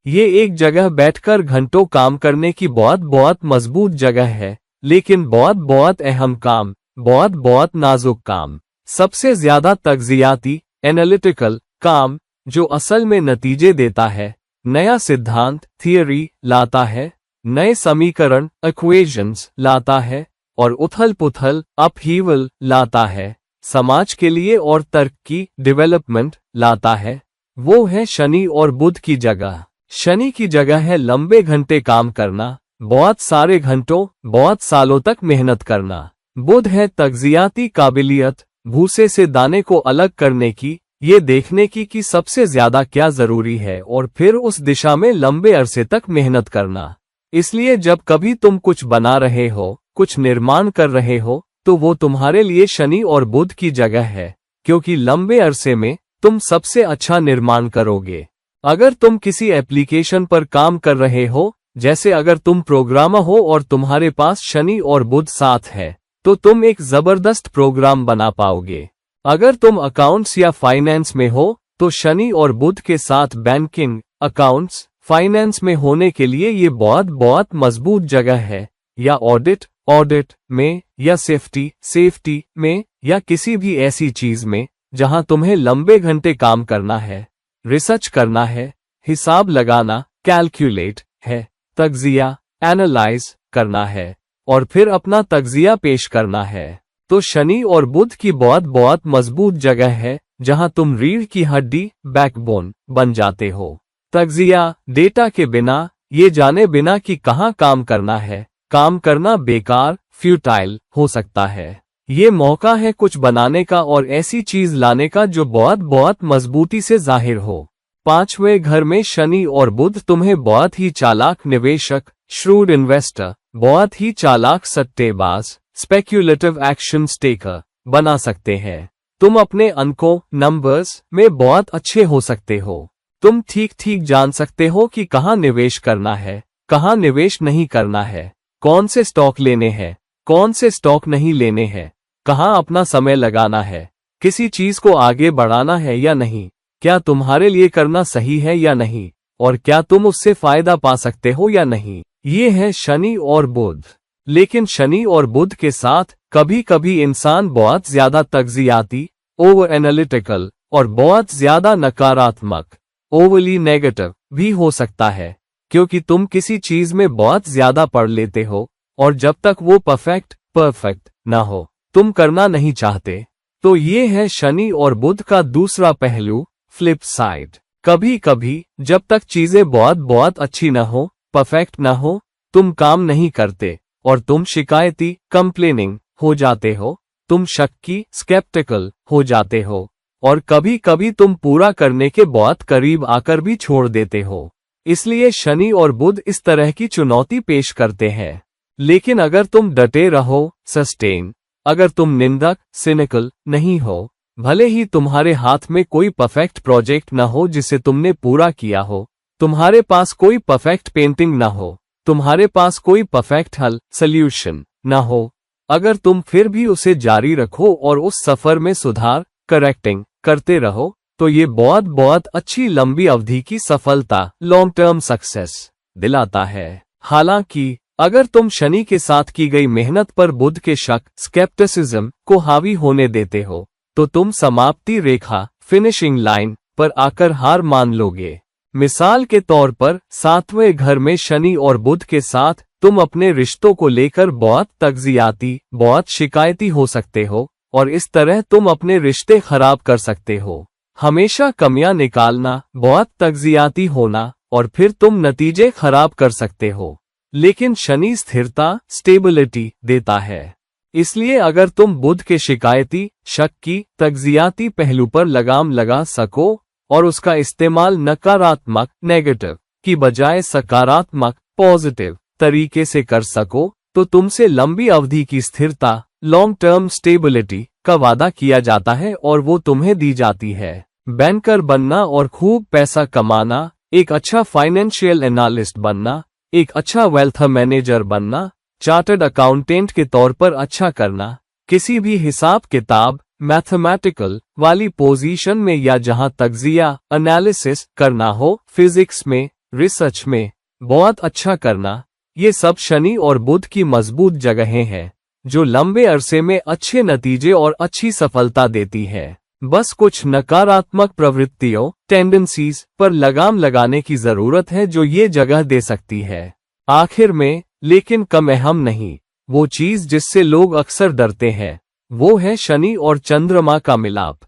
A: ये एक जगह बैठकर घंटों काम करने की बहुत बहुत मजबूत जगह है, लेकिन बहुत बहुत अहम काम, बहुत बहुत नाजुक काम, सबसे ज्यादा तज्जियाती, एनालिटिकल काम, जो असल में नतीजे देता है, नया सिद्धांत, थियरी लाता है, नए समीकरण, इक्वेशंस लाता है और उथल पुथल, अपहीवल लाता है, समाज के लिए और तर्क की डेवलपमेंट लाता है। वो है शनि और बुध की जगह। शनि की जगह है लंबे घंटे काम करना, बहुत सारे घंटों, बहुत सालों तक मेहनत करना। बुध है तज्जियाती काबिलियत, भूसे से दाने को अलग करने की, ये देखने की कि सबसे ज्यादा क्या जरूरी है और फिर उस दिशा में लंबे अरसे तक मेहनत करना। इसलिए जब कभी तुम कुछ बना रहे हो, कुछ निर्माण कर रहे हो, तो वो तुम्हारे लिए शनि और बुध की जगह है, क्योंकि लंबे अरसे में तुम सबसे अच्छा निर्माण करोगे। अगर तुम किसी एप्लीकेशन पर काम कर रहे हो, जैसे अगर तुम प्रोग्रामर हो और तुम्हारे पास शनि और बुध साथ है, तो तुम एक जबरदस्त प्रोग्राम बना पाओगे। अगर तुम अकाउंट्स या फाइनेंस में हो, तो शनि और बुध के साथ बैंकिंग, अकाउंट्स, फाइनेंस में होने के लिए ये बहुत बहुत मजबूत जगह है, या ऑडिट में, या सेफ्टी में, या किसी भी ऐसी चीज में जहां तुम्हें लंबे घंटे काम करना है, रिसर्च करना है, हिसाब लगाना, कैलकुलेट है, तज्जिया, एनालाइज करना है और फिर अपना तज्जिया पेश करना है। तो शनि और बुध की बहुत बहुत मजबूत जगह है, जहां तुम रीढ़ की हड्डी, बैकबोन बन जाते हो। तज्जिया, डेटा के बिना, ये जाने बिना कि कहां काम करना है, काम करना बेकार, फ्यूटाइल हो सकता है। ये मौका है कुछ बनाने का और ऐसी चीज लाने का जो बहुत बहुत मजबूती से जाहिर हो। पांचवें घर में शनि और बुध तुम्हें बहुत ही चालाक निवेशक, श्रूड इन्वेस्टर, बहुत ही चालाक सट्टेबाज, स्पेक्यूलेटिव एक्शन टेकर बना सकते हैं। तुम अपने अंकों, नंबर्स में बहुत अच्छे हो सकते हो। तुम ठीक ठीक जान सकते हो कि कहां निवेश करना है, कहां निवेश नहीं करना है, कौन से स्टॉक लेने हैं, कौन से स्टॉक नहीं लेने हैं, कहां अपना समय लगाना है, किसी चीज को आगे बढ़ाना है या नहीं, क्या तुम्हारे लिए करना सही है या नहीं, और क्या तुम उससे फायदा पा सकते हो या नहीं। ये है शनि और बुध। लेकिन शनि और बुध के साथ कभी कभी इंसान बहुत ज्यादा तज्जियाती, ओवर एनालिटिकल और बहुत ज्यादा नकारात्मक, ओवरली नेगेटिव भी हो सकता है, क्योंकि तुम किसी चीज में बहुत ज्यादा पढ़ लेते हो और जब तक वो परफेक्ट ना हो तुम करना नहीं चाहते। तो ये है शनि और बुध का दूसरा पहलू, फ्लिप साइड। कभी कभी जब तक चीजें बहुत अच्छी न हो, परफेक्ट न हो, तुम काम नहीं करते और तुम शिकायती कंप्लेनिंग हो जाते हो, तुम शक्की स्केप्टिकल हो जाते हो और कभी कभी तुम पूरा करने के बहुत करीब आकर भी छोड़ देते हो। इसलिए शनि और बुध इस तरह की चुनौती पेश करते हैं। लेकिन अगर तुम डटे रहो, सस्टेन, अगर तुम निंदक सिनिकल नहीं हो, भले ही तुम्हारे हाथ में कोई परफेक्ट प्रोजेक्ट न हो जिसे तुमने पूरा किया हो, तुम्हारे पास कोई परफेक्ट पेंटिंग न हो, तुम्हारे पास कोई परफेक्ट हल सल्यूशन न हो, अगर तुम फिर भी उसे जारी रखो और उस सफर में सुधार करेक्टिंग करते रहो, तो ये बहुत अच्छी लंबी अवधि की सफलता, लॉन्ग टर्म सक्सेस दिलाता है। हालांकि अगर तुम शनि के साथ की गई मेहनत पर बुध के शक स्केप्टिसिज्म को हावी होने देते हो, तो तुम समाप्ति रेखा फिनिशिंग लाइन पर आकर हार मान लोगे। मिसाल के तौर पर 7वें घर में शनि और बुध के साथ तुम अपने रिश्तों को लेकर बहुत तज्जियाती, बहुत शिकायती हो सकते हो और इस तरह तुम अपने रिश्ते खराब कर सकते हो। हमेशा कमियां निकालना, बहुत तज्जियाती होना और फिर तुम नतीजे खराब कर सकते हो। लेकिन शनि स्थिरता स्टेबिलिटी देता है। इसलिए अगर तुम बुध के शिकायती, शक्की, तज्जियाती पहलू पर लगाम लगा सको और उसका इस्तेमाल नकारात्मक नेगेटिव की बजाय सकारात्मक पॉजिटिव तरीके से कर सको, तो तुमसे लंबी अवधि की स्थिरता, लॉन्ग टर्म स्टेबिलिटी का वादा किया जाता है और वो तुम्हें दी जाती है। बैंकर बनना और खूब पैसा कमाना, एक अच्छा फाइनेंशियल एनालिस्ट बनना, एक अच्छा वेल्थ मैनेजर बनना, चार्टर्ड अकाउंटेंट के तौर पर अच्छा करना, किसी भी हिसाब किताब मैथमेटिकल वाली पोजीशन में या जहां तज्जिया एनालिसिस करना हो, फिजिक्स में, रिसर्च में बहुत अच्छा करना, ये सब शनि और बुध की मजबूत जगहें हैं जो लंबे अरसे में अच्छे नतीजे और अच्छी सफलता देती है। बस कुछ नकारात्मक प्रवृत्तियों टेंडेंसीज पर लगाम लगाने की जरूरत है जो ये जगह दे सकती है। आखिर में, लेकिन कम अहम नहीं, वो चीज जिससे लोग अक्सर डरते हैं, वो है शनि और चंद्रमा का मिलाप।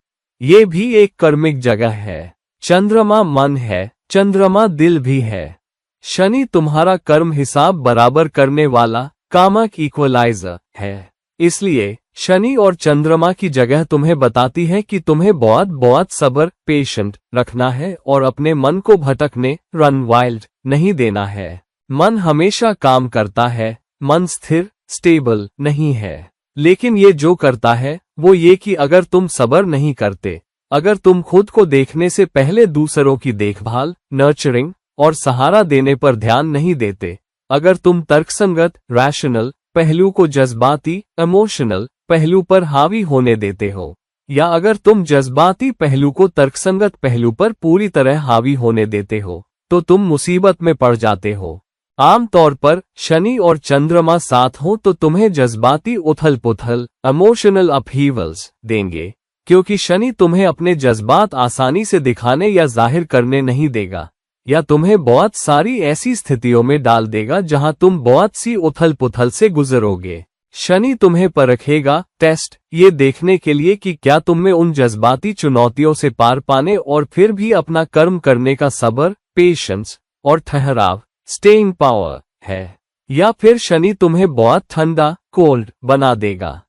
A: ये भी एक कर्मिक जगह है। चंद्रमा मन है, चंद्रमा दिल भी है। शनि तुम्हारा कर्म हिसाब बराबर करने वाला कामक इक्वलाइजर है। इसलिए शनि और चंद्रमा की जगह तुम्हें बताती है कि तुम्हें बहुत सब्र पेशेंट रखना है और अपने मन को भटकने रन वाइल्ड नहीं देना है। मन हमेशा काम करता है, मन स्थिर स्टेबल नहीं है। लेकिन ये जो करता है वो ये कि अगर तुम सब्र नहीं करते, अगर तुम खुद को देखने से पहले दूसरों की देखभाल, नर्चरिंग और सहारा देने पर ध्यान नहीं देते, अगर तुम तर्कसंगत रैशनल पहलू को जज्बाती इमोशनल पहलू पर हावी होने देते हो, या अगर तुम जज्बाती पहलू को तर्कसंगत पहलू पर पूरी तरह हावी होने देते हो, तो तुम मुसीबत में पड़ जाते हो। आमतौर पर शनि और चंद्रमा साथ हो तो तुम्हें जज्बाती उथल पुथल इमोशनल अपहीवल्स देंगे, क्योंकि शनि तुम्हें अपने जज्बात आसानी से दिखाने या जाहिर करने नहीं देगा, या तुम्हें बहुत सारी ऐसी स्थितियों में डाल देगा जहां तुम बहुत सी उथल पुथल से गुजरोगे। शनि तुम्हें परखेगा, टेस्ट ये देखने के लिए कि क्या तुम में उन जज्बाती चुनौतियों से पार पाने और फिर भी अपना कर्म करने का सब्र, पेशेंस और ठहराव स्टेइंग पावर है, या फिर शनि तुम्हें बहुत ठंडा कोल्ड बना देगा।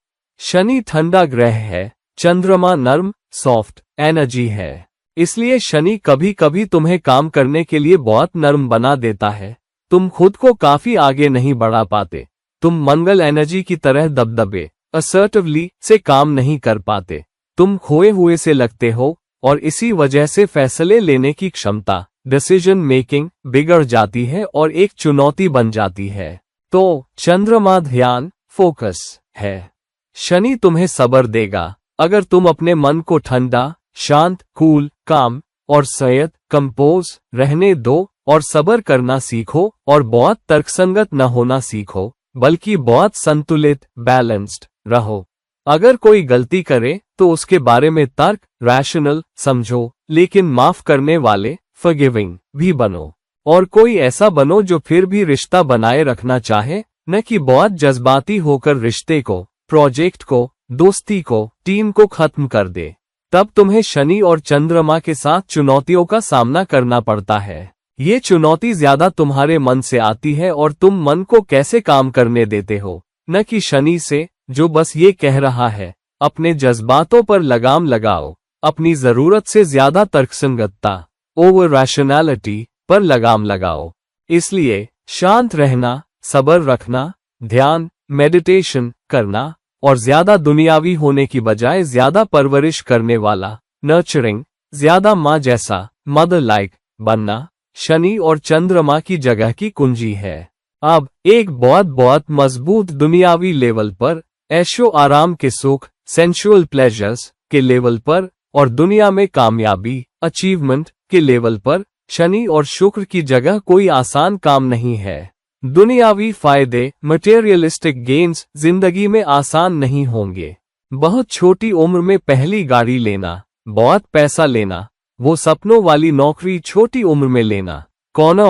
A: शनि ठंडा ग्रह है, चंद्रमा नर्म सॉफ्ट एनर्जी है। इसलिए शनि कभी कभी तुम्हें काम करने के लिए बहुत नर्म बना देता है। तुम खुद को काफी आगे नहीं बढ़ा पाते, तुम मंगल एनर्जी की तरह दबदबे असर्टिवली से काम नहीं कर पाते, तुम खोए हुए से लगते हो और इसी वजह से फैसले लेने की क्षमता डिसीजन मेकिंग बिगड़ जाती है और एक चुनौती बन जाती है। तो चंद्रमा ध्यान फोकस है। शनि तुम्हें सब्र देगा अगर तुम अपने मन को ठंडा शांत कूल काम और संयत कंपोज रहने दो और सब्र करना सीखो और बहुत तर्कसंगत न होना सीखो, बल्कि बहुत संतुलित बैलेंस्ड रहो। अगर कोई गलती करे तो उसके बारे में तर्क रैशनल समझो, लेकिन माफ करने वाले फॉरगिविंग भी बनो, और कोई ऐसा बनो जो फिर भी रिश्ता बनाए रखना चाहे, न कि बहुत जज्बाती होकर रिश्ते को, प्रोजेक्ट को, दोस्ती को, टीम को खत्म कर दे। तब तुम्हें शनि और चंद्रमा के साथ चुनौतियों का सामना करना पड़ता है। ये चुनौती ज्यादा तुम्हारे मन से आती है और तुम मन को कैसे काम करने देते हो, न कि शनि से, जो बस ये कह रहा है अपने जज्बातों पर लगाम लगाओ, अपनी जरूरत से ज्यादा तर्कसंगतता, ओवर रैशनैलिटी पर लगाम लगाओ। इसलिए शांत रहना, सब्र रखना, ध्यान, मेडिटेशन करना और ज्यादा दुनियावी होने की बजाय ज्यादा परवरिश करने वाला, नर्चरिंग, ज्यादा माँ जैसा, मदर लाइक बनना शनि और चंद्रमा की जगह की कुंजी है। अब एक बहुत बहुत मजबूत दुनियावी लेवल पर, ऐशो आराम के सुख, सेंशुअल प्लेजर्स के लेवल पर और दुनिया में कामयाबी, अचीवमेंट के लेवल पर शनि और शुक्र की जगह कोई आसान काम नहीं है। दुनियावी फायदे, मटेरियलिस्टिक गेन्स जिंदगी में आसान नहीं होंगे। बहुत छोटी उम्र में पहली गाड़ी लेना, बहुत पैसा लेना, वो सपनों वाली नौकरी छोटी उम्र में लेना, कॉर्नर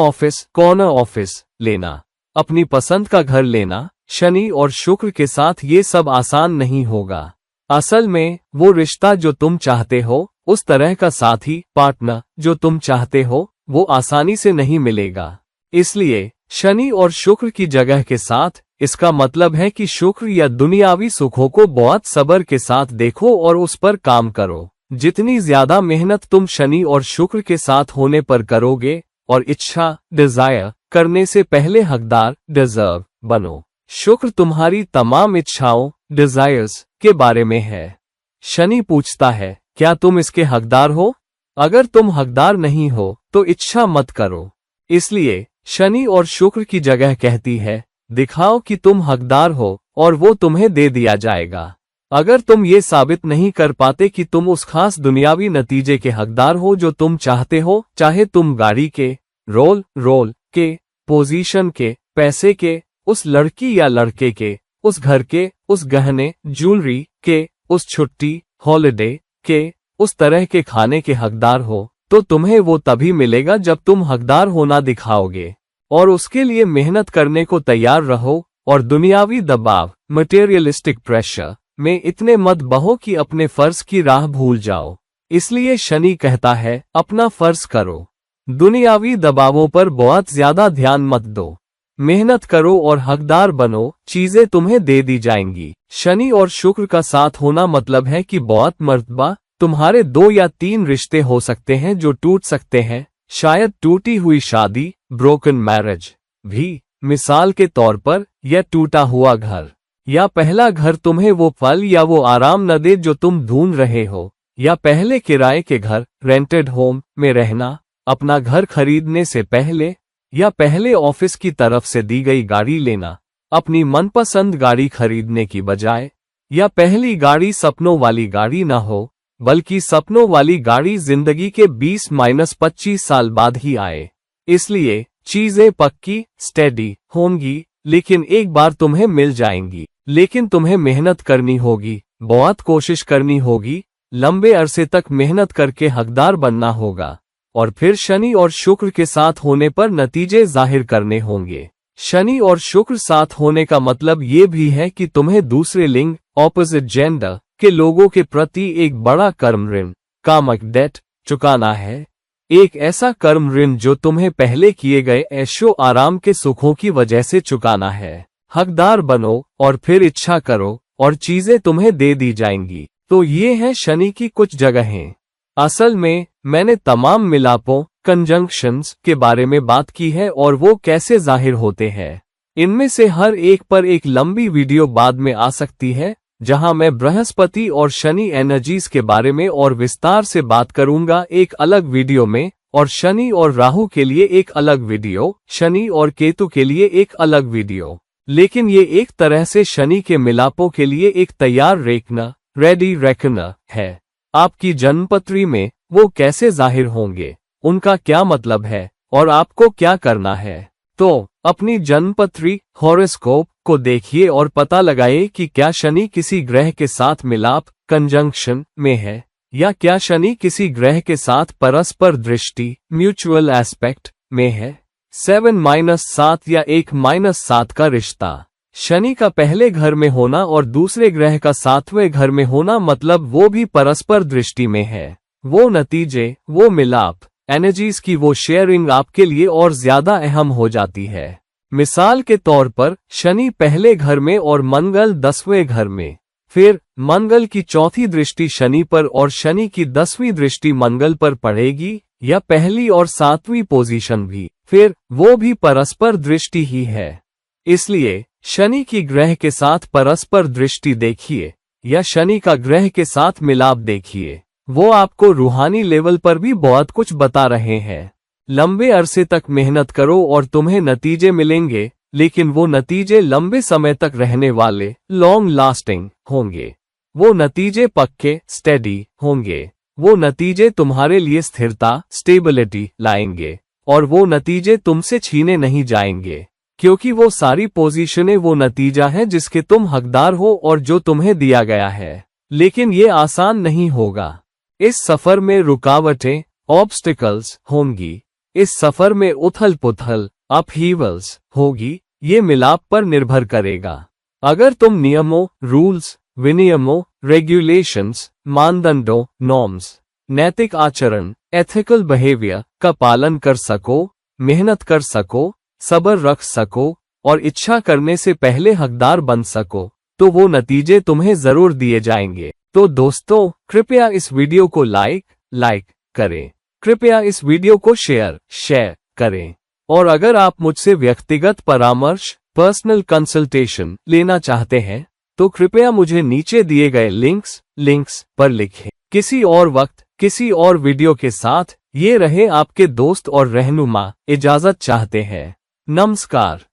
A: ऑफिस लेना, अपनी पसंद का घर लेना, शनि और शुक्र के साथ ये सब आसान नहीं होगा। असल में वो रिश्ता जो तुम चाहते हो, उस तरह का साथी, पार्टनर जो तुम चाहते हो, वो आसानी से नहीं मिलेगा। इसलिए शनि और शुक्र की जगह के साथ, इसका मतलब है कि शुक्र या दुनियावी सुखों को बहुत सब्र के साथ देखो और उस पर काम करो। जितनी ज्यादा मेहनत तुम शनि और शुक्र के साथ होने पर करोगे, और इच्छा, डिजायर करने से पहले हकदार, डिजर्व बनो। शुक्र तुम्हारी तमाम इच्छाओं, डिजायर्स के बारे में है। शनि पूछता है, क्या तुम इसके हकदार हो? अगर तुम हकदार नहीं हो तो इच्छा मत करो। इसलिए शनि और शुक्र की जगह कहती है, दिखाओ कि तुम हकदार हो और वो तुम्हें दे दिया जाएगा। अगर तुम ये साबित नहीं कर पाते कि तुम उस खास दुनियावी नतीजे के हकदार हो जो तुम चाहते हो, चाहे तुम गाड़ी के, रोल के, पोजीशन के, पैसे के, उस लड़की या लड़के के, उस घर के, उस गहने, ज्वेलरी के, उस छुट्टी, हॉलिडे के, उस तरह के खाने के हकदार हो, तो तुम्हें वो तभी मिलेगा जब तुम हकदार होना दिखाओगे और उसके लिए मेहनत करने को तैयार रहो। और दुनियावी दबाव, मटेरियलिस्टिक प्रेशर में इतने मत बहो कि अपने फर्ज की राह भूल जाओ। इसलिए शनि कहता है, अपना फर्ज करो, दुनियावी दबावों पर बहुत ज्यादा ध्यान मत दो, मेहनत करो और हकदार बनो, चीजें तुम्हें दे दी जाएंगी। शनि और शुक्र का साथ होना मतलब है कि बहुत मर्तबा तुम्हारे 2 या 3 रिश्ते हो सकते हैं जो टूट सकते हैं, शायद टूटी हुई शादी, ब्रोकन मैरिज भी, मिसाल के तौर पर, या टूटा हुआ घर, या पहला घर तुम्हें वो फल या वो आराम न दे जो तुम ढूंढ रहे हो, या पहले किराए के घर, रेंटेड होम में रहना, अपना घर खरीदने से पहले, या पहले ऑफिस की तरफ से दी गई गाड़ी लेना, अपनी मनपसंद गाड़ी खरीदने की बजाय, या पहली गाड़ी सपनों वाली गाड़ी ना हो, बल्कि सपनों वाली गाड़ी जिंदगी के 20-25 साल बाद ही आए। इसलिए चीजें पक्की, स्टेडी होंगी, लेकिन एक बार तुम्हें मिल जाएंगी। लेकिन तुम्हें मेहनत करनी होगी, बहुत कोशिश करनी होगी, लंबे अरसे तक मेहनत करके हकदार बनना होगा, और फिर शनि और शुक्र के साथ होने पर नतीजे जाहिर करने होंगे। शनि और शुक्र साथ होने का मतलब ये भी है कि तुम्हें दूसरे लिंग, ऑपोजिट जेंडर के लोगों के प्रति एक बड़ा कर्म ऋण, कामिक डेट चुकाना है। एक ऐसा कर्म ऋण जो तुम्हें पहले किए गए ऐशो आराम के सुखों की वजह से चुकाना है। हकदार बनो और फिर इच्छा करो और चीजें तुम्हें दे दी जाएंगी। तो ये है शनि की कुछ जगहें। असल में मैंने तमाम मिलापों, कंजंक्शंस के बारे में बात की है और वो कैसे जाहिर होते हैं। इनमें से हर एक पर एक लंबी वीडियो बाद में आ सकती है, जहां मैं बृहस्पति और शनि एनर्जीज के बारे में और विस्तार से बात करूंगा एक अलग वीडियो में, और शनि और राहु के लिए एक अलग वीडियो, शनि और केतु के लिए एक अलग वीडियो। लेकिन ये एक तरह से शनि के मिलापों के लिए एक तैयार रेखना, रेडी रेकनर है। आपकी जन्मपत्री में वो कैसे जाहिर होंगे, उनका क्या मतलब है और आपको क्या करना है। तो अपनी जन्मपत्री, हॉरोस्कोप को देखिए और पता लगाइए कि क्या शनि किसी ग्रह के साथ मिलाप, कंजंक्शन में है, या क्या शनि किसी ग्रह के साथ परस्पर दृष्टि म्यूचुअल एस्पेक्ट में है? 7-7 या 1-7 का रिश्ता। शनि का पहले घर में होना और दूसरे ग्रह का 7वें घर में होना मतलब वो भी परस्पर दृष्टि में है। वो नतीजे, वो मिलाप, एनर्जीज की वो शेयरिंग आपके लिए और ज्यादा अहम हो जाती है। मिसाल के तौर पर शनि पहले घर में और मंगल 10वें घर में, फिर मंगल की चौथी दृष्टि शनि पर और शनि की 10वीं दृष्टि मंगल पर पड़ेगी, या पहली और 7वीं पोजीशन भी, फिर वो भी परस्पर दृष्टि ही है। इसलिए शनि की ग्रह के साथ परस्पर दृष्टि देखिए या शनि का ग्रह के साथ मिलाप देखिए, वो आपको रूहानी लेवल पर भी बहुत कुछ बता रहे हैं। लंबे अरसे तक मेहनत करो और तुम्हें नतीजे मिलेंगे, लेकिन वो नतीजे लंबे समय तक रहने वाले, लॉन्ग लास्टिंग होंगे। वो नतीजे पक्के, स्टेडी होंगे। वो नतीजे तुम्हारे लिए स्थिरता, स्टेबिलिटी लाएंगे, और वो नतीजे तुमसे छीने नहीं जाएंगे, क्योंकि वो सारी पोजीशनें वो नतीजा है जिसके तुम हकदार हो और जो तुम्हें दिया गया है। लेकिन ये आसान नहीं होगा। इस सफर में रुकावटें, ऑब्स्टिकल्स होंगी। इस सफर में उथल पुथल, अपहीवल्स होगी। ये मिलाप पर निर्भर करेगा। अगर तुम नियमों, रूल्स, विनियमों, रेगुलेशंस, मानदंडों, नॉर्म्स, नैतिक आचरण, एथिकल बिहेवियर का पालन कर सको, मेहनत कर सको, सब्र रख सको और इच्छा करने से पहले हकदार बन सको, तो वो नतीजे तुम्हें जरूर दिए जाएंगे। तो दोस्तों, कृपया इस वीडियो को लाइक करें। कृपया इस वीडियो को शेयर करें। और अगर आप मुझसे व्यक्तिगत परामर्श, पर्सनल कंसल्टेशन लेना चाहते हैं, तो कृपया मुझे नीचे दिए गए लिंक्स पर लिखें। किसी और वक्त, किसी और वीडियो के साथ ये रहे आपके दोस्त और रहनुमा, इजाजत चाहते हैं। नमस्कार।